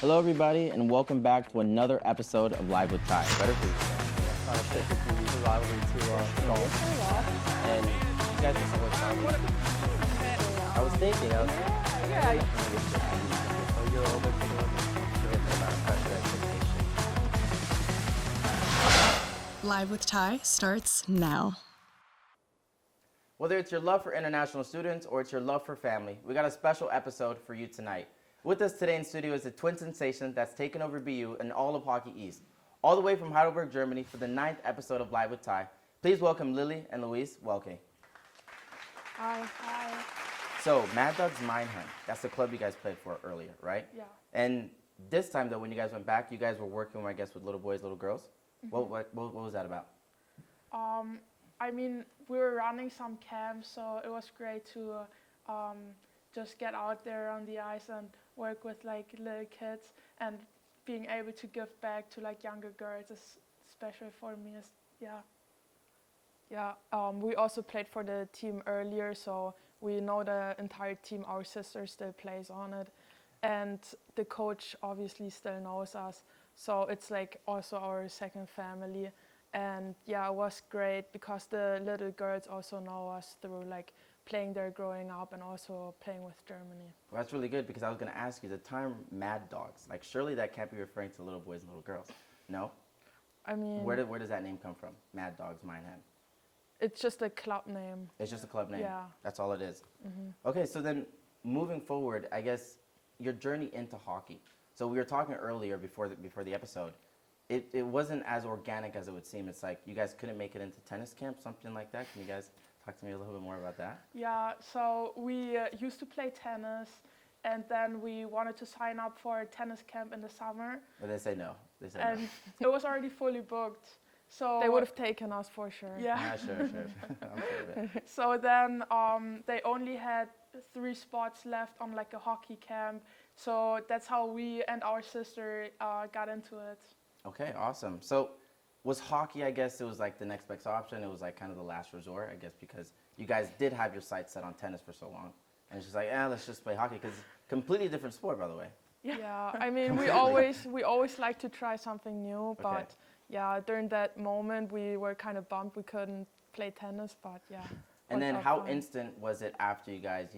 Hello, everybody, and welcome back to another episode of Live with Ty. Better for you. Trying to stick with the rivalry to golf. And you guys are so excited. I was thinking, So you're a little bit Live with Ty starts now. whether it's your love for international students or it's your love for family, we got a special episode for you tonight. With us today in studio is a twin sensation that's taken over BU and all of Hockey East, all the way from Heidelberg, Germany, for the 9th episode of Live with Ty. Please welcome Lilli and Luisa Welcke. Hi. So, Mad Dogs Meinheim, that's the club you guys played for earlier, right? Yeah. And this time, though, when you guys went back, you guys were working, I guess, with little boys, little girls. What was that about? I mean, we were running some camps, so it was great to just get out there on the ice and work with like little kids, and being able to give back to like younger girls, especially for me. We also played for the team earlier, so we know the entire team. Our sister still plays on it, and the coach obviously still knows us. So it's like also our second family. And yeah, it was great because the little girls also know us through like playing there growing up and also playing with Germany. Well, that's really good because I was going to ask you, the term Mad Dogs, like surely that can't be referring to little boys and little girls. No? I mean, Where does that name come from? Mad Dogs Meinheim. it's just a club name. It's just a club name. Yeah. That's all it is. Okay, so then moving forward, I guess your journey into hockey. So we were talking earlier before the episode. It wasn't as organic as it would seem. It's like you guys couldn't make it into tennis camp, something like that. Can you guys talk to me a little bit more about that? Yeah, so we used to play tennis, and then we wanted to sign up for a tennis camp in the summer, But they say no. They say and it was already fully booked. So They would have taken us for sure. no. Yeah. Sure. I'm sure of it. So then they only had 3 spots left on like a hockey camp. So that's how we and our sister got into it. Okay, awesome. So was hockey, I guess, it was like the next best option. It was like kind of the last resort, I guess, because you guys did have your sights set on tennis for so long. And it's just like, let's just play hockey, because completely different sport, by the way. Yeah, I mean, we always like to try something new, Okay. but yeah, during that moment we were kind of bummed we couldn't play tennis, but yeah. And then worked out how fine. instant was it after you guys,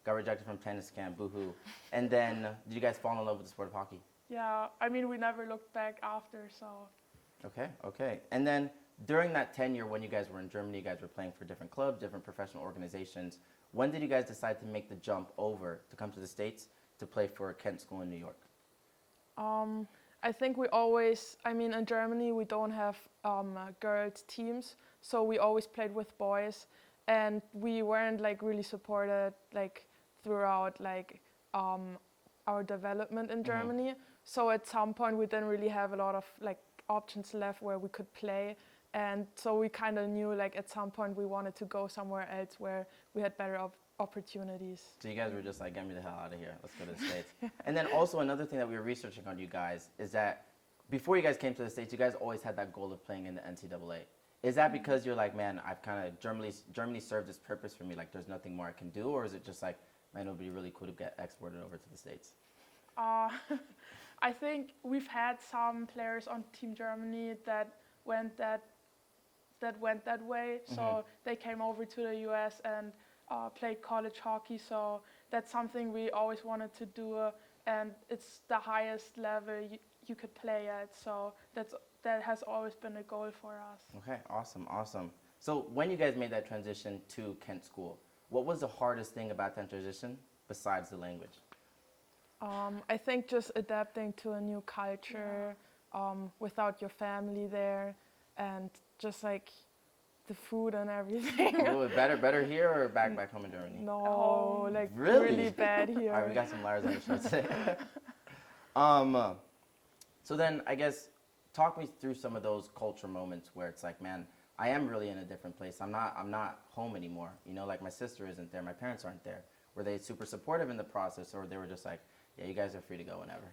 got rejected from tennis camp, boo-hoo, and then did you guys fall in love with the sport of hockey? Yeah, I mean, we never looked back after, so. Okay. And then during that tenure when you guys were in Germany, you guys were playing for different clubs, different professional organizations. When did you guys decide to make the jump over to come to the States to play for Kent School in New York? I think in Germany we don't have girls teams, so we always played with boys, and we weren't like really supported like throughout like our development in Germany. So at some point we didn't really have a lot of like options left where we could play, and so we kind of knew like at some point we wanted to go somewhere else where we had better opportunities. So you guys were just like, get me the hell out of here. Let's go to the States. And then also another thing that we were researching on you guys is that before you guys came to the States, you guys always had that goal of playing in the NCAA. Is that because you're like, man, I've kind of, Germany served its purpose for me, like there's nothing more I can do? Or is it just like, man, it would be really cool to get exported over to the States? I think we've had some players on Team Germany that went that way. So they came over to the US and played college hockey. So that's something we always wanted to do, and it's the highest level you could play at. So that has always been a goal for us. Okay, awesome. So when you guys made that transition to Kent School, what was the hardest thing about that transition besides the language? I think just adapting to a new culture without your family there, and just like the food and everything. Oh, better here or back home in Germany? No, like Really? really bad here. All right, we got some liars on the show today. So then I guess talk me through some of those culture moments where it's like, man, I am really in a different place. I'm not home anymore. Like my sister isn't there, my parents aren't there. Were they super supportive in the process, or they were just like, yeah, you guys are free to go whenever?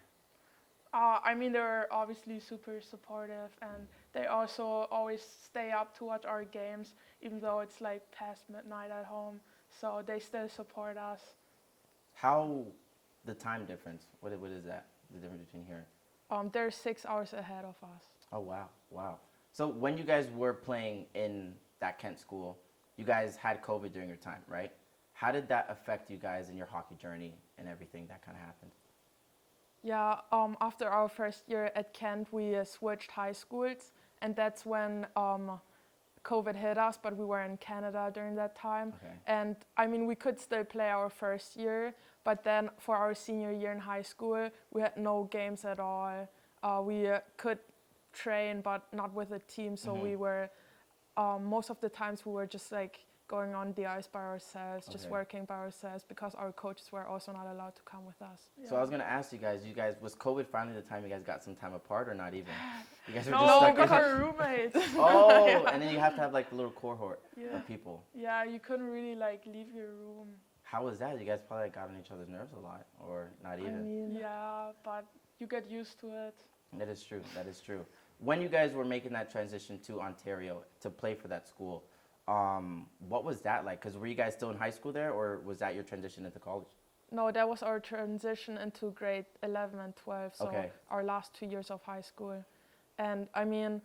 I mean, they're obviously super supportive, and they also always stay up to watch our games, even though it's like past midnight at home. So they still support us. How the time difference? What is that? the difference between here? They're 6 hours ahead of us. Oh, wow, wow. So when you guys were playing in that Kent school, you guys had COVID during your time, right? How did that affect you guys in your hockey journey and everything that kind of happened? Yeah, after our first year at Kent, we switched high schools, and that's when COVID hit us, but we were in Canada during that time. Okay. And I mean, we could still play our first year, but then for our senior year in high school, we had no games at all. We could train, but not with a team, so we were, most of the times we were just like going on the ice by ourselves, just working by ourselves, because our coaches were also not allowed to come with us. So I was gonna ask you guys, was COVID finally the time you guys got some time apart or not even? You guys were No, just stuck because in our roommates. Oh, and then you have to have like the little cohort of people. Yeah, you couldn't really like leave your room. How was that? You guys probably like, got on each other's nerves a lot, or not even? I mean, Yeah, but you get used to it. That is true. That is true. When you guys were making that transition to Ontario to play for that school, what was that like? Because were you guys still in high school there, or was that your transition into college? no, that was our transition into grade 11 and 12, so Okay. our last 2 years of high school. And I mean,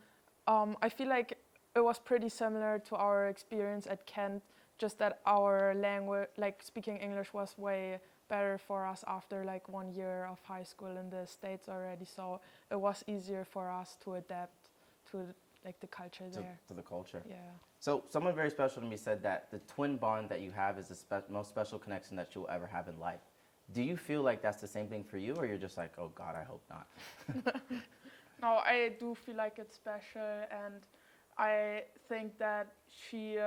I feel like it was pretty similar to our experience at Kent, just that our language, like speaking English, was way better for us after like 1 year of high school in the States already. So it was easier for us to adapt to like the culture there. To the culture. Yeah. So someone very special to me said that the twin bond that you have is the most special connection that you'll ever have in life. Do you feel like that's the same thing for you, or you're just like, oh God, I hope not? No, I do feel like it's special, and I think that she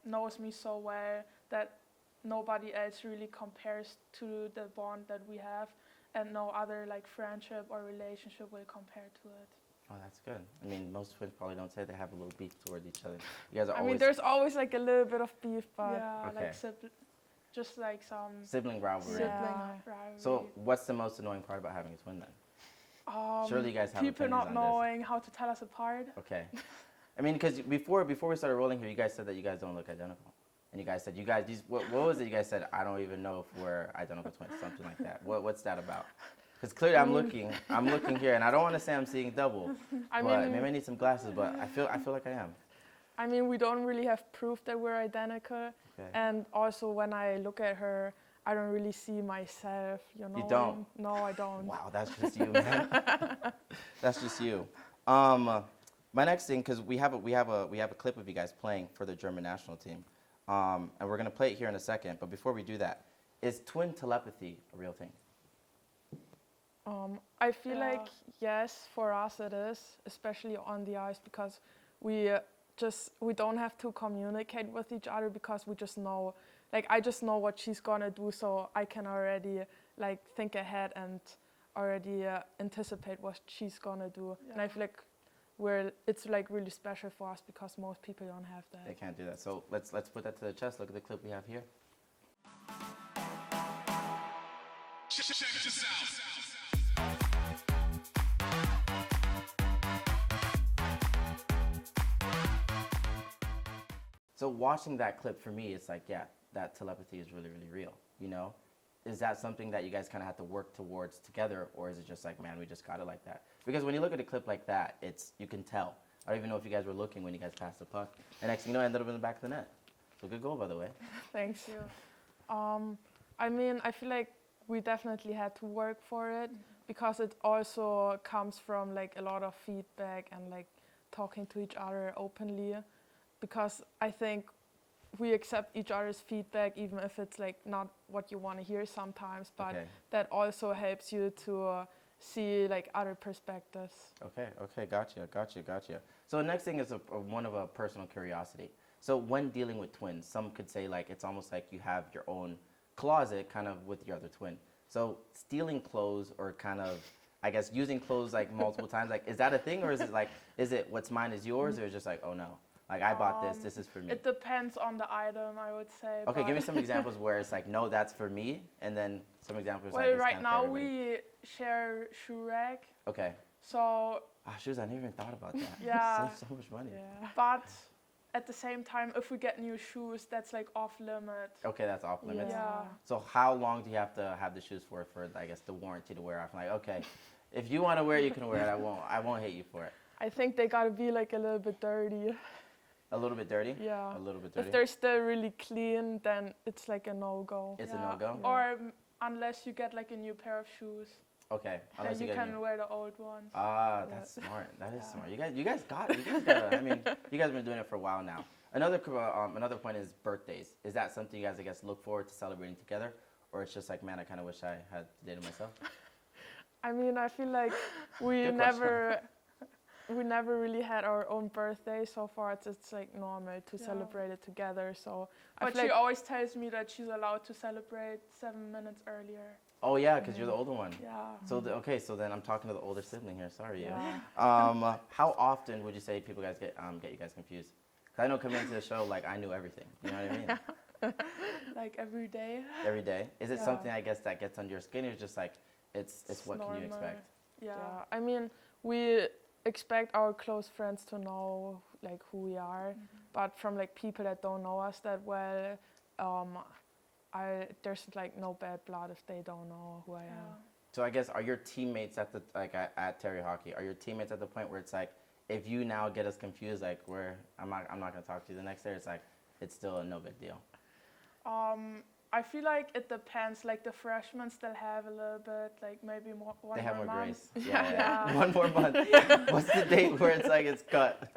knows me so well that nobody else really compares to the bond that we have, and no other like friendship or relationship will compare to it. Oh, that's good. I mean, most twins probably don't say they have a little beef toward each other. You guys are I always mean, there's always like a little bit of beef, but Yeah, Okay. like just like some sibling rivalry. sibling Yeah. rivalry. So what's the most annoying part about having a twin then? Surely you guys have people opinions not on knowing how to tell us apart. this. Okay. I mean, because before we started rolling here, you guys said that you guys don't look identical. And you guys said, what was it you guys said? I don't even know if we're identical twins, something like that. What's that about? Because clearly I'm looking here, and I don't want to say I'm seeing double. I But mean, maybe I need some glasses, but I feel like I am. I mean, we don't really have proof that we're identical. Okay. And also, when I look at her, I don't really see myself. You know. don't? No, I don't. Wow, that's just you, man. That's just you. My next thing, because we have a clip of you guys playing for the German national team, and we're gonna play it here in a second. But before we do that, is twin telepathy a real thing? I feel Yeah. like yes, for us it is, especially on the ice, because we don't have to communicate with each other, because we just know, like I just know what she's gonna do, so I can already like think ahead and already anticipate what she's gonna do. And I feel like it's like really special for us, because most people don't have They that. can't do that. So let's put that to the test. Look at the clip we have here. So watching that clip for me, it's like, yeah, that telepathy is really, really real. You know, is that something that you guys kind of have to work towards together, or is it just like, man, we just got it like that? Because when you look at a clip like that, you can tell. I don't even know if you guys were looking when you guys passed the puck. And next thing you know, I ended up in the back of the net. So good goal, by the way. Thanks. I mean, I feel like we definitely had to work for it, because it also comes from like a lot of feedback and like talking to each other openly, because I think we accept each other's feedback, even if it's like not what you want to hear sometimes, but Okay. that also helps you to see like other perspectives. Okay, gotcha. So the next thing is one of a personal curiosity. So when dealing with twins, some could say like it's almost like you have your own closet kind of with your other twin. So stealing clothes, or kind of, I guess, using clothes like multiple times, like is that a thing, or is it what's mine is yours, or is it just like, oh no, like I bought this is for me? It depends on the item, I would say. Okay, give me but- some examples where it's like, no, that's for me, and then some examples like Well, it's right kinda now for everybody. we share shoe rack, Okay. so Ah, shoes, I never even thought about that. Yeah. Save so much money. Yeah. but at the same time, if we get new shoes, that's like off limit. Okay, that's off limits. Yeah. So how long do you have to have the shoes for I guess the warranty to wear off? I'm like, okay, if you want to wear it, you can wear it. I won't hate you for it. I think they gotta be like a little bit dirty. A little bit dirty? Yeah. A little bit dirty. If they're still really clean, then it's like a no-go. It's Yeah. a no-go? Or unless you get like a new pair of shoes, Okay. then Unless you get can new. wear the old ones. Ah, that's smart. That is smart. You guys got it. I mean, you guys have been doing it for a while now. Another point is birthdays. Is that something you guys, I guess, look forward to celebrating together? Or it's just like, man, I kind of wish I had dated myself? I mean, I feel like we Good never really had our own birthday so far. It's like normal to celebrate it together. So I But feel she like always tells me that she's allowed to celebrate 7 minutes earlier. Oh, yeah, because you're the older one. Yeah. So, so then I'm talking to the older sibling here. Sorry, you. Yeah. How often would you say people guys get you guys confused? Because I know coming into the show, like, I knew everything. You know what I mean? Like every day. Every day. Is it Yeah. something, I guess, that gets under your skin, or just like, it's what can you normal. expect? Yeah. yeah, I mean, we expect our close friends to know like who we are, but from like people that don't know us that well, there's like no bad blood if they don't know who I am. So I guess, are your teammates at the at Terry Hockey? Are your teammates at the point where it's like, if you now get us confused, like I'm not gonna talk to you the next day. It's like, it's still a no big deal. I feel like it depends. Like the freshmen still have a little bit, like maybe one They have more month. grace. Yeah. Yeah. One more month. What's the date where it's like it's cut?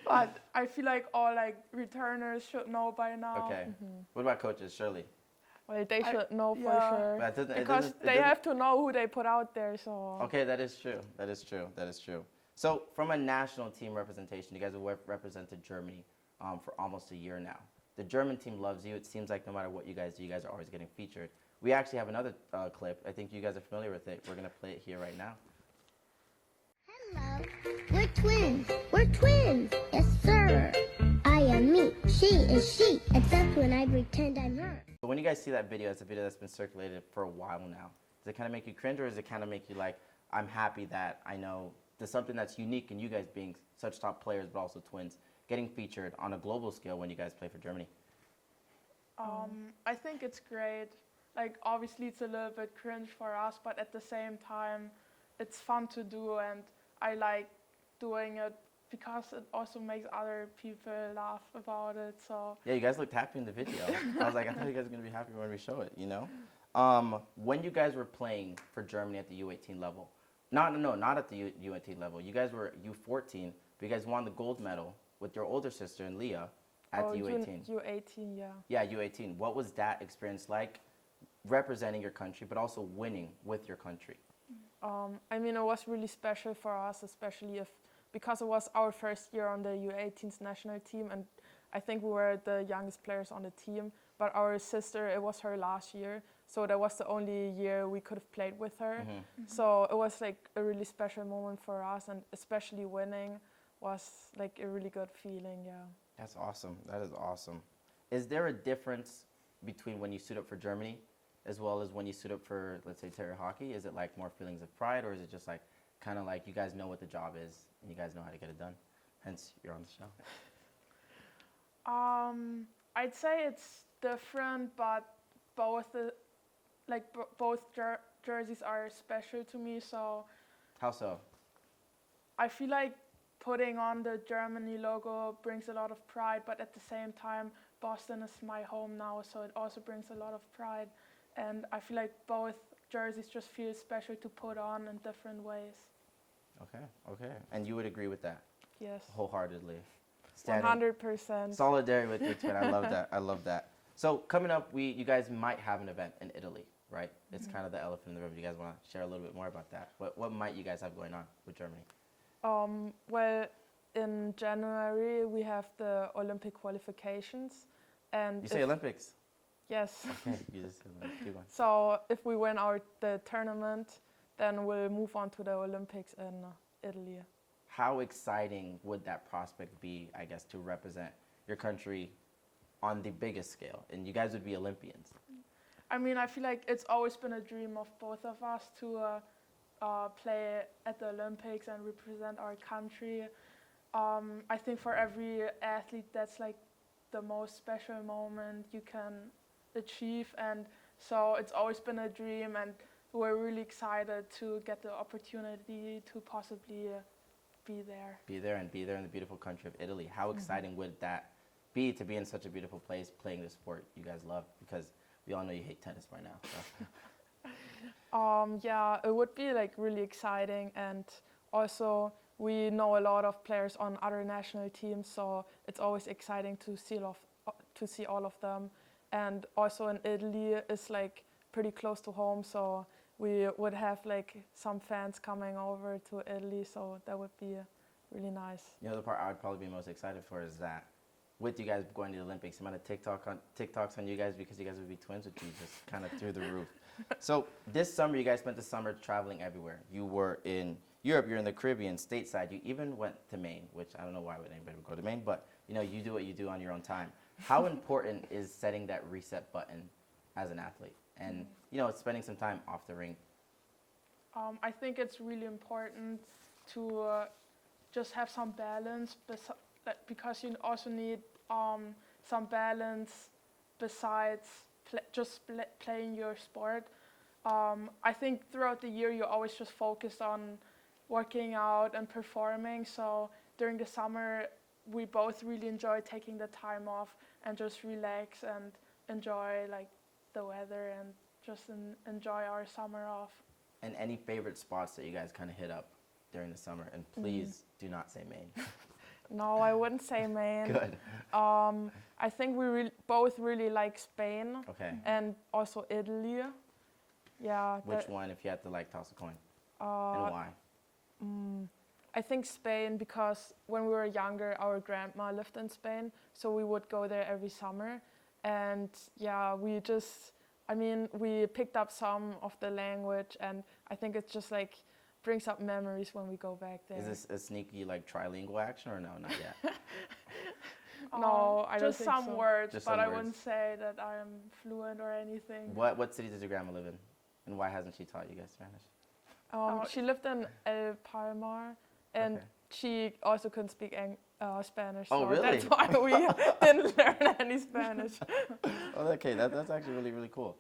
But I feel like all like returners should know by now. Okay. What about coaches, Shirley? Well, they should know for yeah. sure But it because doesn't- it they doesn't- have to know who they put out there. So Okay, that is true. That is true. That is true. So from a national team representation, you guys have represented Germany for almost a year now. The German team loves you. It seems like no matter what you guys do, you guys are always getting featured. We actually have another clip. I think you guys are familiar with it. We're going to play it here right now. Hello, we're twins. We're twins. Yes, sir. I am me. She is she. Except when I pretend I'm her. So when you guys see that video, it's a video that's been circulated for a while now. Does it kind of make you cringe, or does it kind of make you like, I'm happy that I know there's something that's unique in you guys being such top players, but also twins, getting featured on a global scale when you guys play for Germany? I think it's great. Like obviously it's a little bit cringe for us, but at the same time, it's fun to do, and I like doing it because it also makes other people laugh about it. So Yeah, you guys looked happy in the video. I was like, I thought you guys were going to be happy when we show it, you know? When you guys were playing for Germany at the U18 level, not at the U18 level, you guys were U14, but you guys won the gold medal with your older sister and Leah at the U18. U18, yeah. Yeah, U18. What was that experience like, representing your country, but also winning with your country? I mean, it was really special for us, especially because it was our first year on the U18's national team, and I think we were the youngest players on the team. But our sister, it was her last year, so that was the only year we could have played with her. So it was like a really special moment for us, and especially winning was like a really good feeling, yeah. That's awesome. That is awesome. Is there a difference between when you suit up for Germany as well as when you suit up for, let's say, Terry Hockey? Is it like more feelings of pride, or is it just like kind of like you guys know what the job is and you guys know how to get it done? Hence, you're on the show. I'd say it's different, but both jerseys are special to me. So How so? I feel like putting on the Germany logo brings a lot of pride, but at the same time, Boston is my home now, so it also brings a lot of pride. And I feel like both jerseys just feel special to put on in different ways. Okay. And you would agree with that Yes, wholeheartedly? 100%. Solidarity with your twin. I love that. I love that. So coming up, you guys might have an event in Italy, right? It's kind of the elephant in the room. You guys want to share a little bit more about that? What might you guys have going on with Germany? Well, in January we have the Olympic qualifications, and You say Olympics. yes. Okay, you just said Olympics. Keep going. So if we win the tournament, then we'll move on to the Olympics in Italy. How exciting would that prospect be, I guess, to represent your country on the biggest scale? And you guys would be Olympians. I mean, I feel like it's always been a dream of both of us to play at the Olympics and represent our country. I think for every athlete, that's like the most special moment you can achieve, and so it's always been a dream, and we're really excited to get the opportunity to possibly be there. Be there and be there in the beautiful country of Italy. How exciting would that be to be in such a beautiful place playing the sport you guys love? Because we all know you hate tennis by now. So. Yeah, it would be like really exciting, and also we know a lot of players on other national teams, so it's always exciting to see all of them. And also in Italy, it's like pretty close to home, so we would have like some fans coming over to Italy, so that would be really nice. You know, the part I would probably be most excited for is that with you guys going to the Olympics, the amount of TikToks on you guys, because you guys would be twins, would be just kind of through the roof. So this summer, you guys spent the summer traveling everywhere. You were in Europe, you're in the Caribbean, stateside. You even went to Maine, which I don't know why would anybody would go to Maine, but you know, you do what you do on your own time. How important is setting that reset button as an athlete, and you know, spending some time off the rink? I think it's really important to just have some balance, because you also need some balance besides playing your sport. I think throughout the year you always just focus on working out and performing, so during the summer we both really enjoy taking the time off and just relax and enjoy like the weather and just enjoy our summer off. And any favorite spots that you guys kind of hit up during the summer? And please do not say Maine. No, I wouldn't say Maine. Good. I think we both really like Spain. Okay. And also Italy. Yeah. Which one, if you had to like toss a coin? And why? I think Spain, because when we were younger, our grandma lived in Spain, so we would go there every summer. And yeah, we picked up some of the language, and I think it just like brings up memories when we go back there. Is this a sneaky like trilingual action or no, not yet? No, I don't just think some so. words, Just but some I words. wouldn't say that I'm fluent or anything. What city does your grandma live in? And why hasn't she taught you guys Spanish? She lived in El Palmar, and Okay. she also couldn't speak Spanish, Oh, so really? that's why we didn't learn any Spanish. Oh, okay, that's actually really, really cool.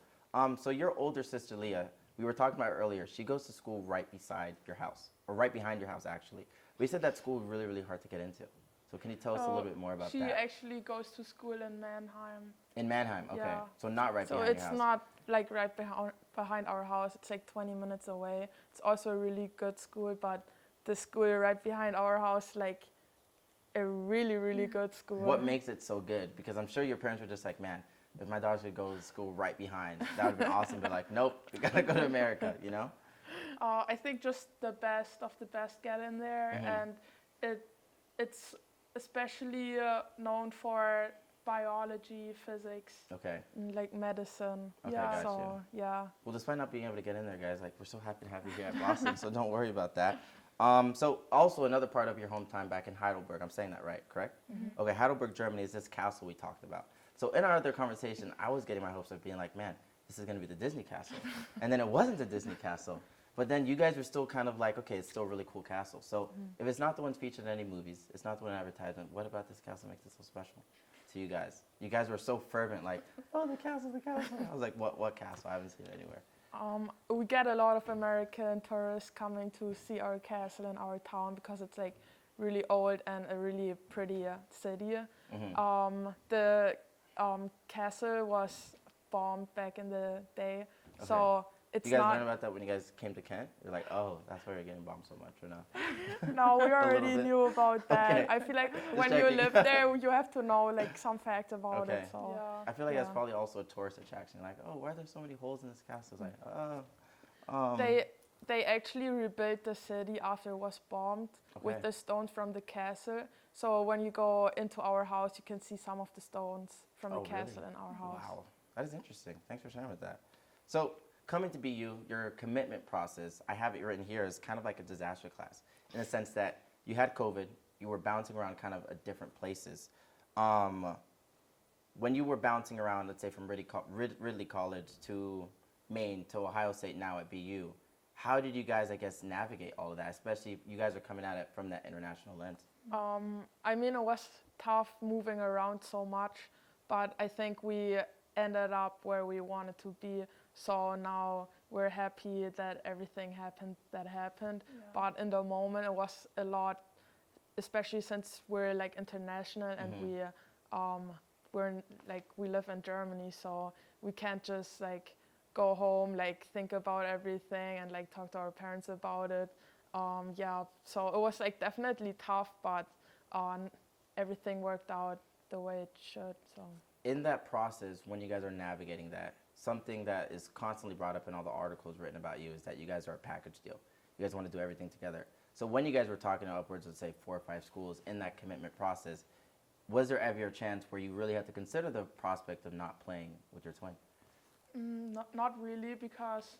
So your older sister, Leah, we were talking about earlier, she goes to school right beside your house, or right behind your house, actually. We said that school is really, really hard to get into. So can you tell us a little bit more about She that? actually goes to school in Mannheim. In Mannheim, okay. Yeah. So not right So behind your it's house. not like right behind our house. It's like 20 minutes away. It's also a really good school, but the school right behind our house, like a really, really good school. What makes it so good? Because I'm sure your parents were just like, man, if my daughter could go to school right behind, that would have been awesome. But like, nope, we gotta go to America, you know? I think just the best of the best get in there, and it's especially known for biology, physics. Okay. Like medicine. Okay, Yeah. gotcha. So yeah. Well, despite not being able to get in there, guys, like we're so happy to have you here at Boston, so don't worry about that. So also another part of your home time back in Heidelberg, I'm saying that right, correct? Okay, Heidelberg, Germany is this castle we talked about. So in our other conversation, I was getting my hopes of being like, man, this is gonna be the Disney castle. And then it wasn't the Disney castle. But then you guys were still kind of like, okay, it's still a really cool castle. So if it's not the one featured in any movies, it's not the one in advertisement, what about this castle makes it so special to you guys? You guys were so fervent, like, oh, the castle, the castle. I was like, what castle? I haven't seen it anywhere. We get a lot of American tourists coming to see our castle in our town because it's like really old and a really pretty city. The castle was bombed back in the day, so it's You guys not. learned about that when you guys came to Kent? You're like, oh, that's why you're getting bombed so much, or no? No, we little already bit. knew about that. Okay. I feel like when you checking. live there, you have to know like some facts about Okay. it. So Yeah. I feel like that's Yeah. probably also a tourist attraction. Like, oh, why are there so many holes in this castle? It's like, they actually rebuilt the city after it was bombed with Okay. the stones from the castle. So when you go into our house, you can see some of the stones from Oh, the castle really? in our house. Wow, that is interesting. Thanks for sharing with that. So coming to BU, your commitment process, I have it written here, is kind of like a disaster class in the sense that you had COVID, you were bouncing around kind of at different places. When you were bouncing around, let's say from Ridley College to Maine to Ohio State, now at BU, how did you guys, I guess, navigate all of that? Especially you guys are coming at it from that international lens. I mean, it was tough moving around so much, but I think we ended up where we wanted to be. So now we're happy that everything happened that happened. Yeah. But in the moment, it was a lot, especially since we're like international and we live in Germany, so we can't just like go home, like think about everything and like talk to our parents about it. So it was like definitely tough, but everything worked out the way it should. So In that process, when you guys are navigating that, something that is constantly brought up in all the articles written about you is that you guys are a package deal. You guys want to do everything together. So when you guys were talking to upwards of, say, 4 or 5 schools in that commitment process, was there ever a chance where you really had to consider the prospect of not playing with your twin? Not really, because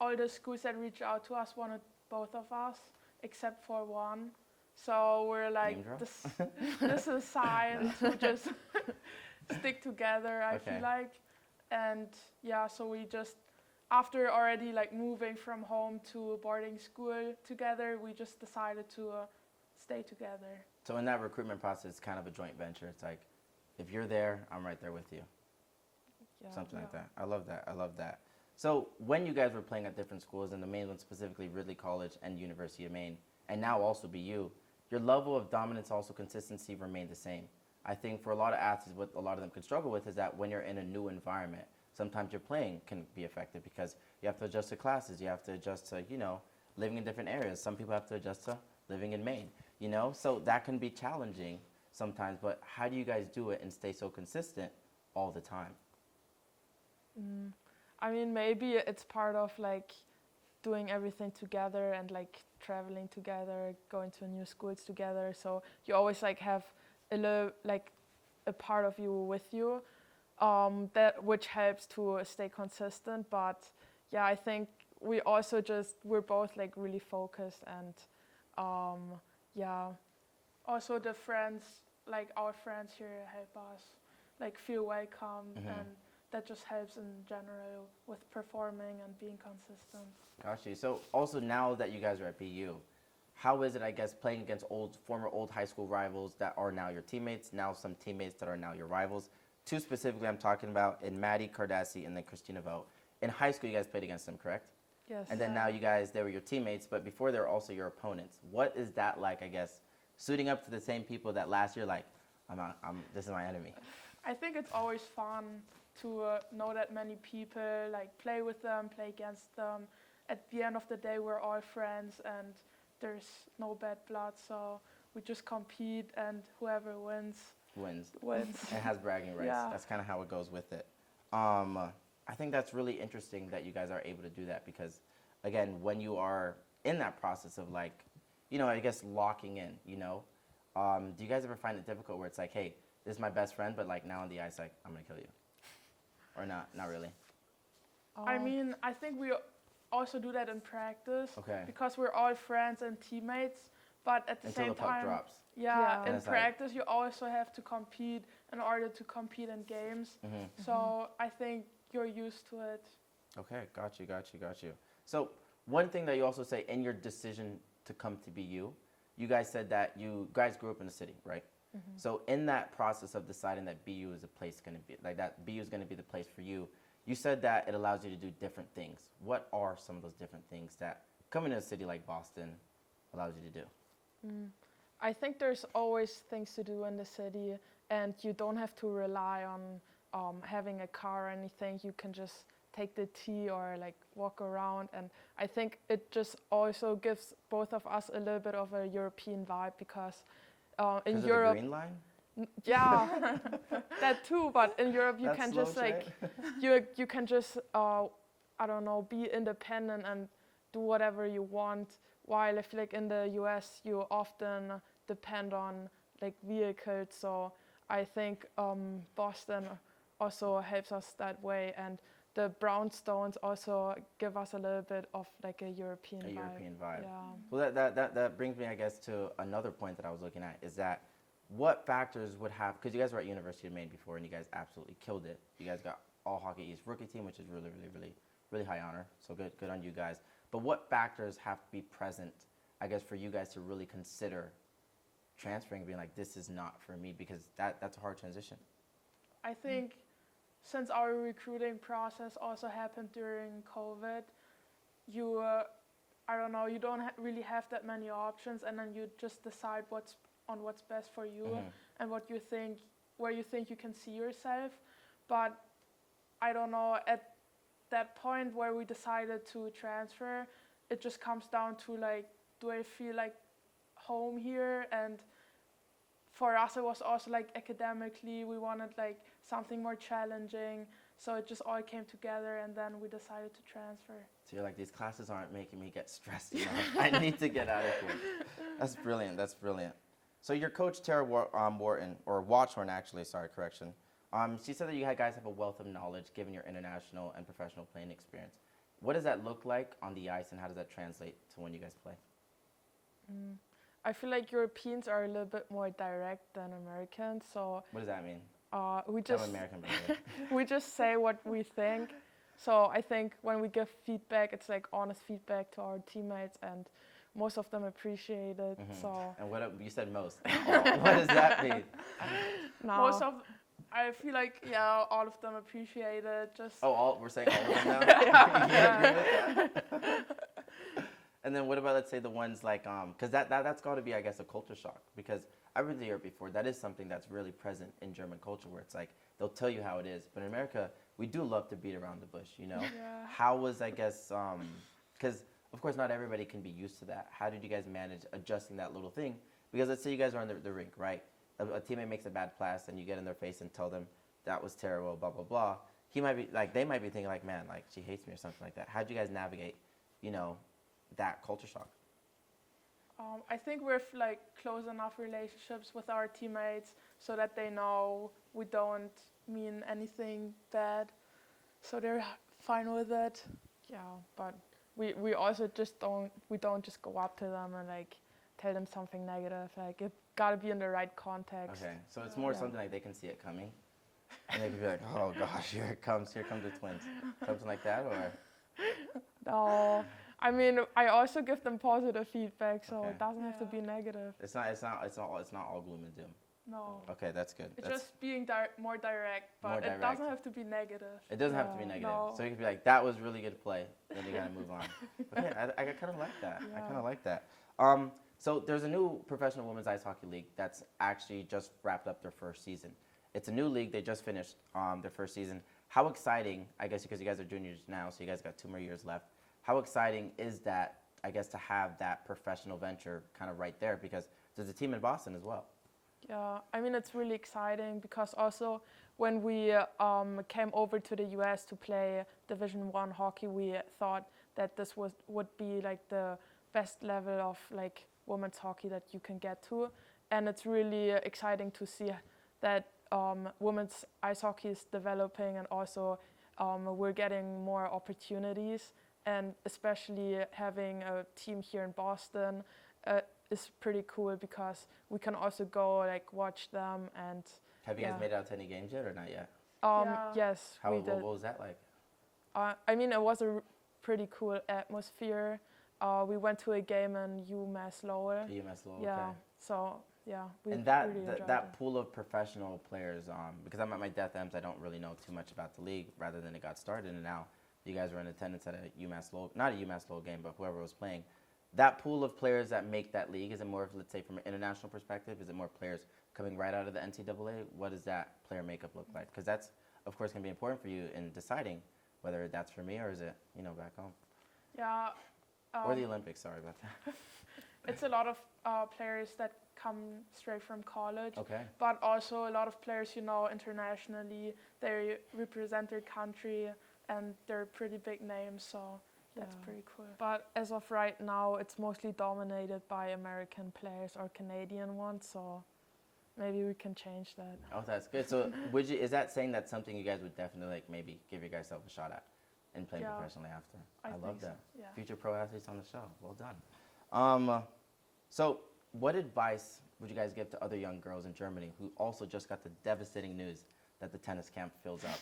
all the schools that reached out to us wanted both of us, except for one. So we're like, Name drop? this is a sign to just stick together, I Okay. feel like. And yeah, so we just, after already like moving from home to boarding school together, we just decided to stay together. So in that recruitment process, it's kind of a joint venture. It's like, if you're there, I'm right there with you. yeah. Something like that. I love that. I love that. So when you guys were playing at different schools, and the main one specifically Ridley College and University of Maine, and now also BU, your level of dominance, also consistency, remained the same. I think for a lot of athletes, what a lot of them can struggle with is that when you're in a new environment, sometimes your playing can be affected because you have to adjust to classes, you have to adjust to, living in different areas. Some people have to adjust to living in Maine, So that can be challenging sometimes, but how do you guys do it and stay so consistent all the time? I mean, maybe it's part of like doing everything together and like traveling together, going to new schools together. So you always like have a part of you with you, which helps to stay consistent. But yeah, I think we're both like really focused and Also the friends, like our friends here help us like feel welcome, and that just helps in general with performing and being consistent. Gotcha. So also now that you guys are at BU, how is it, I guess, playing against former old high school rivals that are now your teammates, now some teammates that are now your rivals? 2 specifically I'm talking about, in Maddie Cardassi and then Christina Vogt. In high school, you guys played against them, correct? yes. And then now you guys, they were your teammates, but before they were also your opponents. What is that like, I guess, suiting up to the same people that last year, like, this is my enemy? I think it's always fun to know that many people, like play with them, play against them. At the end of the day, we're all friends and there's no bad blood, so we just compete and whoever wins. Wins. Wins. It has bragging rights. Yeah. That's kind of how it goes with it. I think that's really interesting that you guys are able to do that because, again, when you are in that process of like, I guess locking in, do you guys ever find it difficult where it's like, hey, this is my best friend, but like now on the ice, like, I'm going to kill you? Or not really? I mean, I think we also do that in practice, Okay. because we're all friends and teammates, but at the Until same the puck time, drops. Yeah. in And it's like- practice you also have to compete in order to compete in games. So I think you're used to it. Okay, got you. So one thing that you also say in your decision to come to BU, you guys said that you guys grew up in the city, right? So in that process of deciding that BU is a place going to be, like that BU is going to be the place for you, you said that it allows you to do different things. What are some of those different things that coming to a city like Boston allows you to do? I think there's always things to do in the city, and you don't have to rely on having a car or anything. You can just take the T or like walk around, and I think it just also gives both of us a little bit of a European vibe because in Because Europe, of the Green Line? yeah, that too. But in Europe, you That can slow just like train? you can just I don't know, be independent and do whatever you want. While I feel like in the US, you often depend on like vehicles. So I think Boston also helps us that way, and the brownstones also give us a little bit of like a European vibe. European vibe. Yeah. Well, that brings me, I guess, to another point that I was looking at is that what factors would have, because you guys were at University of Maine before and you guys absolutely killed it. You guys got All Hockey East rookie team, which is really high honor. So good on you guys. But what factors have to be present, I guess, for you guys to really consider transferring, being like, this is not for me, because that's a hard transition. I think since our recruiting process also happened during COVID, you, I don't know, you don't really have that many options, and then you just decide what's best for you and what you think, where you think you can see yourself. But I don't know, at that point where we decided to transfer, it just comes down to like, do I feel like home here? And for us, it was also like academically, we wanted like something more challenging. So it just all came together, and then we decided to transfer. So you're like, these classes aren't making me get stressed enough. I need to get out of here. That's brilliant. That's brilliant. So your coach, Tara Watchorn, actually, sorry, correction. She said that you guys have a wealth of knowledge given your international and professional playing experience. What does that look like on the ice, and how does that translate to when you guys play? I feel like Europeans are a little bit more direct than Americans, so What does that mean? we I'm just American, by the way. we just say what we think. So I think when we give feedback, it's like honest feedback to our teammates, and most of them appreciate it. So And you said most. What does that mean? now, I feel like, yeah, all of them appreciate it. Just We're saying all of them now? You agree with that? And then what about, let's say, the ones like, because that's got to be, I guess, a culture shock. Because I've been to Europe before. That is something that's really present in German culture, where it's like, they'll tell you how it is. But in America, we do love to beat around the bush, you know? Yeah. How was, I guess, because, of course, not everybody can be used to that. How did you guys manage adjusting that little thing? Because let's say you guys are on the rink, right? A teammate makes a bad pass, and you get in their face and tell them, that was terrible, blah, blah, blah. They might be thinking like, man, like, she hates me or something like that. How'd you guys navigate, that culture shock? I think we've like close enough relationships with our teammates so that they know we don't mean anything bad, so they're fine with it. yeah, but we also just don't just go up to them and like tell them something negative. Like, it gotta be in the right context. Okay, so it's more something like they can see it coming, and they can be like, oh gosh, here comes the twins, something like that, or? No, I mean, I also give them positive feedback, so Okay. it doesn't have to Yeah. be negative. It's not all gloom and doom. No, Okay, that's good. it's That's, just being more direct, but More it direct. doesn't have to be negative. it doesn't have to be Yeah, negative. no. So you can be like, that was really good play, then you gotta move on. Okay, I kind of like that. I kind of like that. So there's a new professional women's ice hockey league that's actually just wrapped up their first season. It's a new league. They just finished their first season. How exciting, I guess, because you guys are juniors now, so you guys got 2 more years left. How exciting is that, I guess, to have that professional venture kind of right there? Because there's a team in Boston as well. Yeah, I mean, it's really exciting because also when we came over to the US to play Division I hockey, we thought that this would be like the best level of like women's hockey that you can get to, and it's really exciting to see that women's ice hockey is developing, and also we're getting more opportunities, and especially having a team here in Boston is pretty cool because we can also go like watch them. And Have you guys Yeah. made it out to any games yet or not yet? Yeah. yes, How we what did. was that like? I mean, it was a pretty cool atmosphere. We went to a game in UMass Lowell. UMass Lowell, Yeah, okay. so yeah, we And that really enjoyed that it. pool of professional players, because I'm at my Death M's, I don't really know too much about the league rather than it got started, and now you guys were in attendance at a UMass Lowell, not a UMass Lowell game, but whoever was playing. That pool of players that make that league, is it more, let's say, from an international perspective, is it more players coming right out of the NCAA? What does that player makeup look like? Because that's, of course, going to be important for you in deciding whether that's for me or is it, back home. Yeah. Or the Olympics, sorry about that. It's a lot of players that come straight from college, Okay. but also a lot of players, internationally, they represent their country and they're pretty big names, so that's Yeah. pretty cool. But as of right now, it's mostly dominated by American players or Canadian ones, so maybe we can change that. Oh, that's good. So is that saying that's something you guys would definitely like maybe give yourself a shot at and playing Yeah. professionally after? I love think so, that. yeah. Future pro athletes on the show. Well done. So what advice would you guys give to other young girls in Germany who also just got the devastating news that the tennis camp fills up?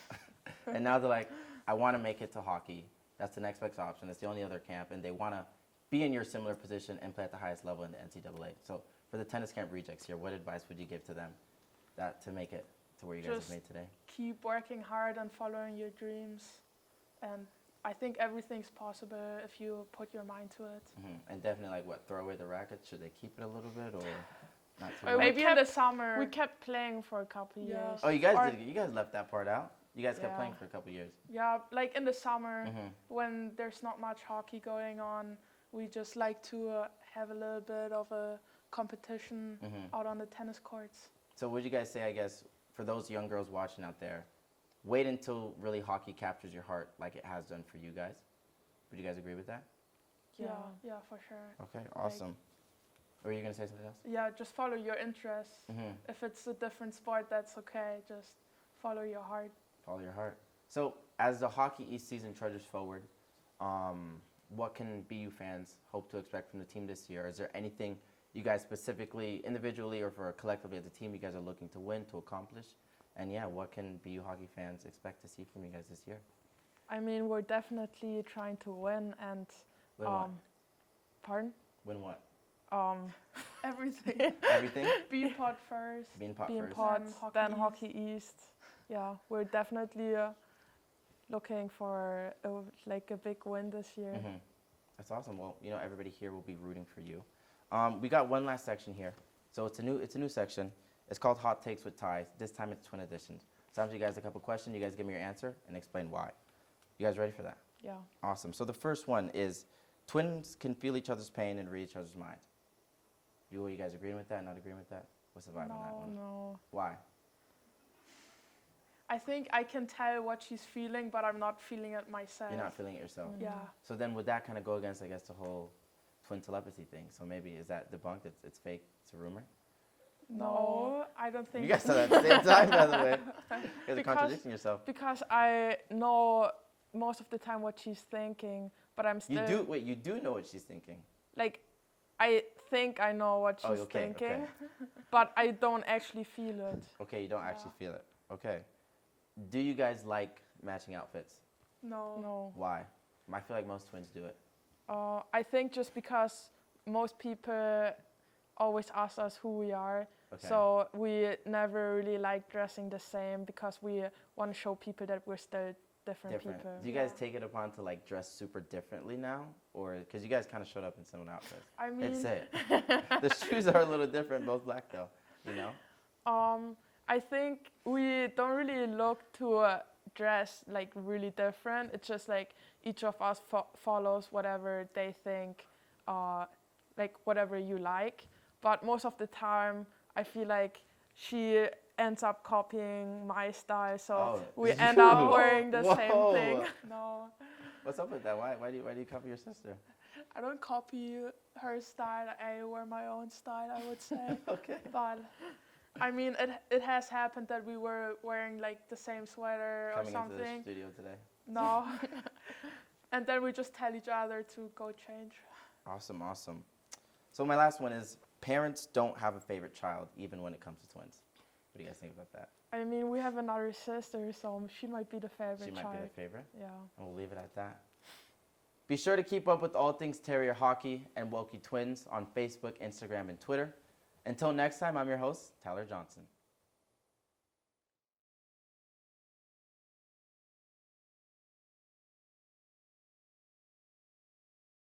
And now they're like, I want to make it to hockey. That's the next best option. It's the only other camp, and they want to be in your similar position and play at the highest level in the NCAA. So for the tennis camp rejects here, what advice would you give to them to make it to where you guys have made today? Keep working hard and following your dreams, and I think everything's possible if you put your mind to it. And definitely, like, what, throw away the racket? Should they keep it a little bit or not too Or much? maybe in the summer. We kept playing for a couple Yeah. years. Oh, you guys did. You guys left that part out. You guys kept Yeah. playing for a couple years. Yeah, like in the summer when there's not much hockey going on, we just like to have a little bit of a competition out on the tennis courts. So would you guys say, I guess, for those young girls watching out there, wait until really hockey captures your heart like it has done for you guys? Would you guys agree with that? Yeah, for sure. Okay, awesome. Or were you going to say something else? Yeah, just follow your interests. If it's a different sport, that's okay. Just follow your heart. Follow your heart. So as the Hockey East season trudges forward, what can BU fans hope to expect from the team this year? Is there anything you guys specifically, individually or for collectively as a team, you guys are looking to win, to accomplish? And yeah, what can BU hockey fans expect to see from you guys this year? I mean, we're definitely trying to win and Win what? pardon? Win what? Everything. Everything? Bean pot first. Bean pot Being first. pot, Hockey then East. Hockey East. Yeah, we're definitely looking for a big win this year. That's awesome. Well, you know, everybody here will be rooting for you. We got one last section here. So it's a new section. It's called Hot Takes with Ties. This time it's twin editions. So I'm asking you guys a couple questions. You guys give me your answer and explain why. You guys ready for that? Yeah. Awesome. So the first one is twins can feel each other's pain and read each other's minds. You guys agreeing with that? Not agreeing with that? What's the vibe on that one? No. Why? I think I can tell what she's feeling, but I'm not feeling it myself. You're not feeling it yourself. Yeah. So then would that kind of go against, I guess, the whole twin telepathy thing? So maybe is that debunked? It's fake? It's a rumor? No, I don't think. You guys said that at the same time, by the way. You guys are Because- contradicting yourself. Because I know most of the time what she's thinking, but I'm still You do know what she's thinking. like, I think I know what Oh, she's okay, thinking, okay. but I don't actually feel it. Okay, you don't actually feel it. Okay. Do you guys like matching outfits? No. No. Why? I feel like most twins do it. I think just because most people always ask us who we are, Okay. so we never really like dressing the same because we want to show people that we're still different people. Do you guys take it upon to like dress super differently now, or because you guys kind of showed up in similar outfits? I mean, Let's say it. The shoes are a little different, both black though. You know. I think we don't really look to dress like really different. It's just like each of us follows whatever they think, like whatever you like. But most of the time, I feel like she ends up copying my style, so we end up wearing the same thing. no, What's up with that? Why do you copy your sister? I don't copy her style. I wear my own style, I would say. Okay. But I mean, it has happened that we were wearing like the same sweater Coming or into something. the studio today. No. And then we just tell each other to go change. Awesome, awesome. So my last one is parents don't have a favorite child, even when it comes to twins. What do you guys think about that? I mean, we have another sister, so she might be the favorite She might child. be the favorite. Yeah. And we'll leave it at that. Be sure to keep up with all things Terrier Hockey and Welcke Twins on Facebook, Instagram, and Twitter. Until next time, I'm your host, Tyler Johnson.